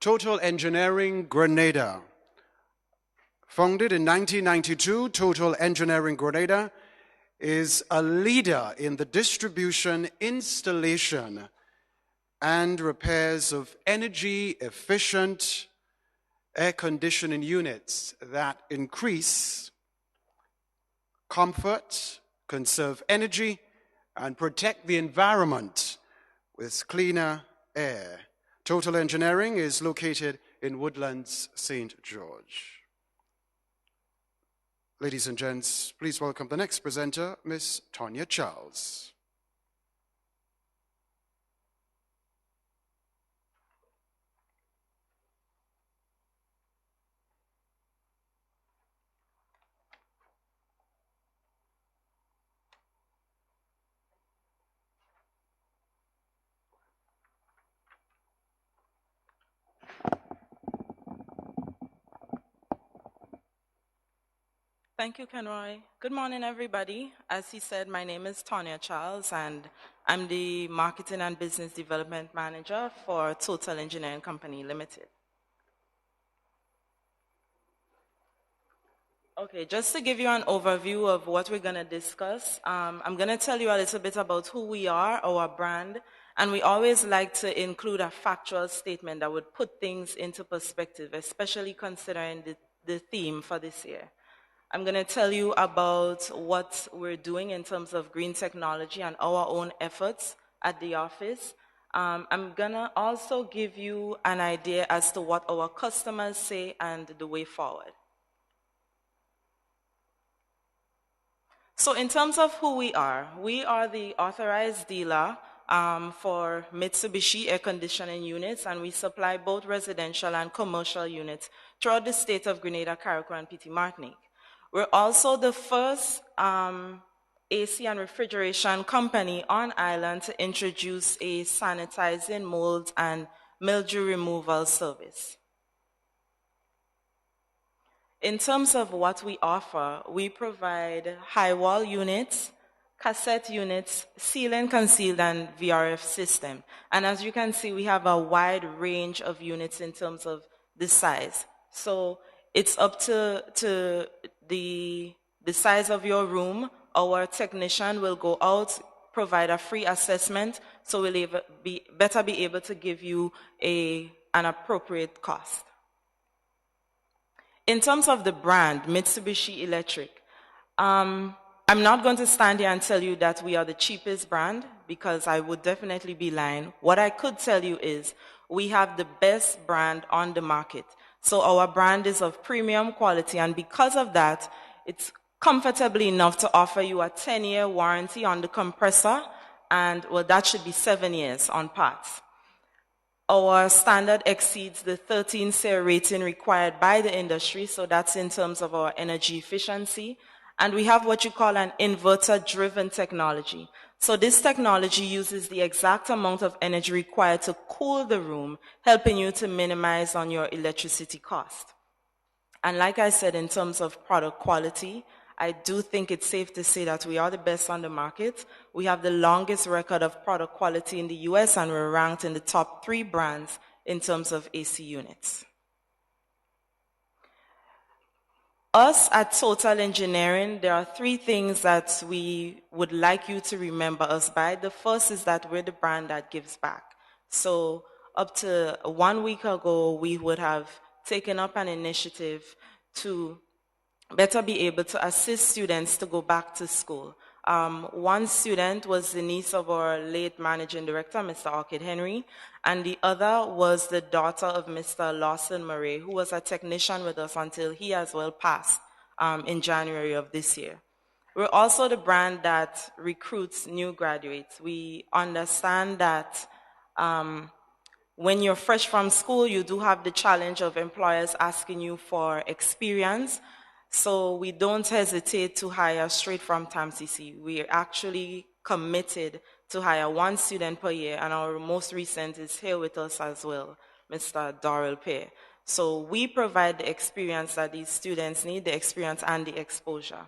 Total Engineering Grenada. Founded in 1992, Total Engineering Grenada is a leader in the distribution, installation, and repairs of energy-efficient air conditioning units that increase comfort, conserve energy, and protect the environment with cleaner air. Total Engineering is located in Woodlands, St. George. Ladies and gents, please welcome the next presenter, Ms. Tonya Charles. Thank you, Kenroy. Good morning, everybody. As he said, my name is Tonya Charles, and I'm the Marketing and Business Development Manager for Total Engineering Company Limited. Okay, just to give you an overview of what we're going to discuss, I'm going to tell you a little bit about who we are, our brand, and we always like to include a factual statement that would put things into perspective, especially considering the theme for this year. I'm going to tell you about what we're doing in terms of green technology and our own efforts at the office. I'm going to also give you an idea as to what our customers say and the way forward. So in terms of who we are the authorized dealer for Mitsubishi air conditioning units, and we supply both residential and commercial units throughout the state of Grenada, Carriacou, and Petit Martinique. We're also the first AC and refrigeration company on island to introduce a sanitizing, mold, and mildew removal service. In terms of what we offer, we provide high wall units, cassette units, sealant, concealed, and VRF system. And as you can see, we have a wide range of units in terms of the size. So it's up to the size of your room. Our technician will go out, provide a free assessment, so we'll better be able to give you an appropriate cost. In terms of the brand, Mitsubishi Electric, I'm not going to stand here and tell you that we are the cheapest brand, because I would definitely be lying. What I could tell you is we have the best brand on the market. So our brand is of premium quality, and because of that, it's comfortably enough to offer you a 10-year warranty on the compressor, and well, that should be 7 years on parts. Our standard exceeds the 13 SAIR rating required by the industry, so that's in terms of our energy efficiency. And we have what you call an inverter-driven technology. So this technology uses the exact amount of energy required to cool the room, helping you to minimize on your electricity cost. And like I said, in terms of product quality, I do think it's safe to say that we are the best on the market. We have the longest record of product quality in the US, and we're ranked in the top 3 brands in terms of AC units. Us at Total Engineering, there are 3 things that we would like you to remember us by. The first is that we're the brand that gives back. So up to 1 week ago, we would have taken up an initiative to better be able to assist students to go back to school. One student was the niece of our late managing director, Mr. Orchid Henry, and the other was the daughter of Mr. Lawson Murray, who was a technician with us until he as well passed in January of this year. We're also the brand that recruits new graduates. We understand that when you're fresh from school, you do have the challenge of employers asking you for experience. So we don't hesitate to hire straight from TAMCC. We're actually committed to hire 1 student per year, and our most recent is here with us as well, Mr. Dorrell Pear. So we provide the experience that these students need, the experience and the exposure.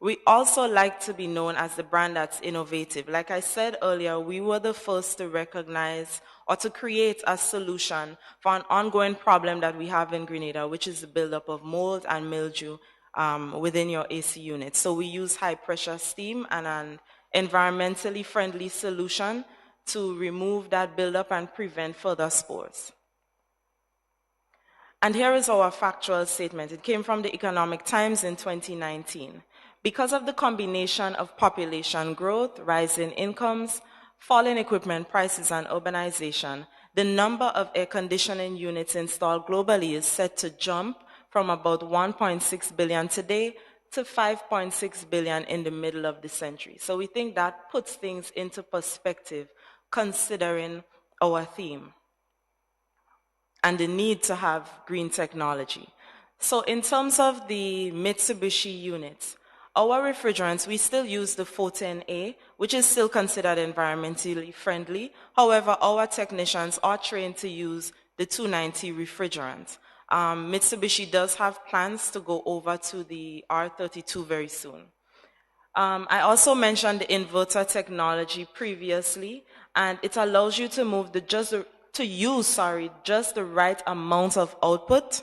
We also like to be known as the brand that's innovative. Like I said earlier, we were the first to recognize or to create a solution for an ongoing problem that we have in Grenada, which is the buildup of mold and mildew within your AC unit. So we use high pressure steam and an environmentally friendly solution to remove that buildup and prevent further spores. And here is our factual statement. It came from the Economic Times in 2019. Because of the combination of population growth, rising incomes, falling equipment prices, and urbanization, the number of air conditioning units installed globally is set to jump from about 1.6 billion today to 5.6 billion in the middle of the century. So we think that puts things into perspective considering our theme and the need to have green technology. So in terms of the Mitsubishi units, our refrigerants, we still use the 410A, which is still considered environmentally friendly. However, our technicians are trained to use the 290 refrigerant. Mitsubishi does have plans to go over to the R32 very soon. I also mentioned the inverter technology previously, and it allows you to move just the right amount of output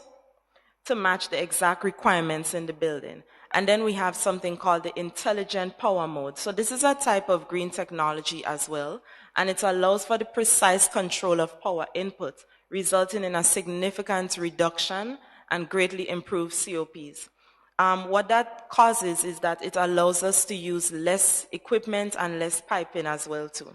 to match the exact requirements in the building. And then we have something called the intelligent power mode. So this is a type of green technology as well, and it allows for the precise control of power input, resulting in a significant reduction and greatly improved COPs. What that causes is that it allows us to use less equipment and less piping as well too.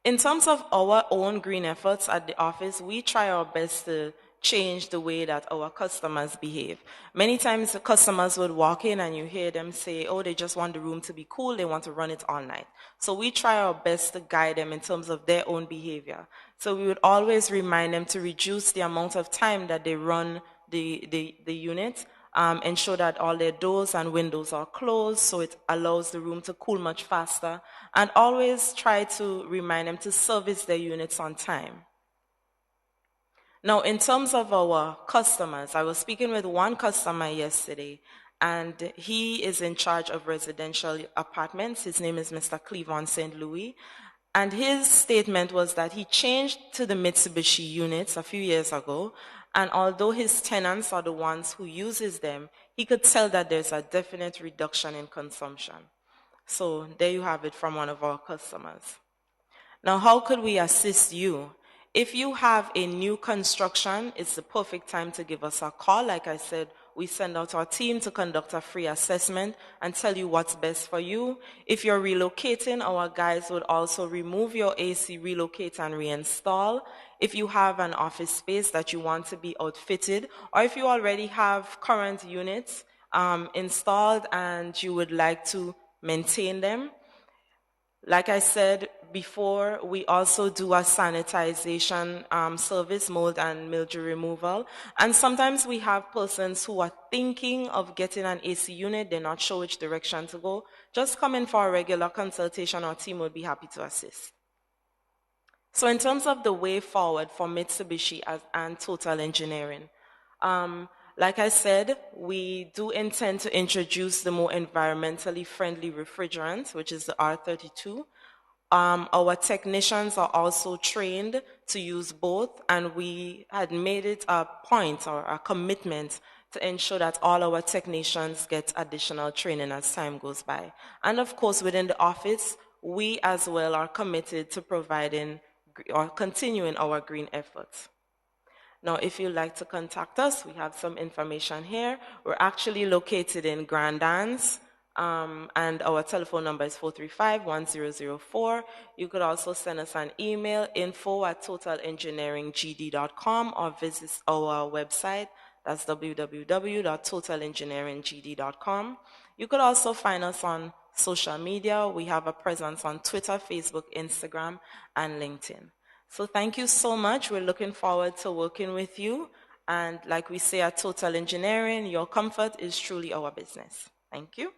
In terms of our own green efforts at the office, we try our best to change the way that our customers behave. Many times the customers would walk in and you hear them say, oh, they just want the room to be cool, they want to run it all night. So we try our best to guide them in terms of their own behavior. So we would always remind them to reduce the amount of time that they run the unit, ensure that all their doors and windows are closed so it allows the room to cool much faster, and always try to remind them to service their units on time. Now, in terms of our customers, I was speaking with one customer yesterday, and he is in charge of residential apartments. His name is Mr. Cleavon St. Louis, and his statement was that he changed to the Mitsubishi units a few years ago, and although his tenants are the ones who uses them, he could tell that there's a definite reduction in consumption. So there you have it from one of our customers. Now, how could we assist you? If you have a new construction, it's the perfect time to give us a call. Like I said, we send out our team to conduct a free assessment and tell you what's best for you. If you're relocating, our guys would also remove your AC, relocate and reinstall. If you have an office space that you want to be outfitted, or if you already have current units installed and you would like to maintain them, like I said before, we also do a sanitization service, mold and mildew removal. And sometimes we have persons who are thinking of getting an AC unit, they're not sure which direction to go. Just come in for a regular consultation, our team would be happy to assist. So in terms of the way forward for Mitsubishi and Total Engineering, like I said, we do intend to introduce the more environmentally friendly refrigerant, which is the R32. Our technicians are also trained to use both, and we had made it a point or a commitment to ensure that all our technicians get additional training as time goes by. And of course, within the office, we as well are committed to providing or continuing our green efforts. Now, if you'd like to contact us, we have some information here. We're actually located in Grand Anse, and our telephone number is 435-1004. You could also send us an email, info@totalengineeringgd.com, or visit our website. That's www.totalengineeringgd.com. You could also find us on social media. We have a presence on Twitter, Facebook, Instagram, and LinkedIn. So thank you so much. We're looking forward to working with you. And like we say at Total Engineering, your comfort is truly our business. Thank you.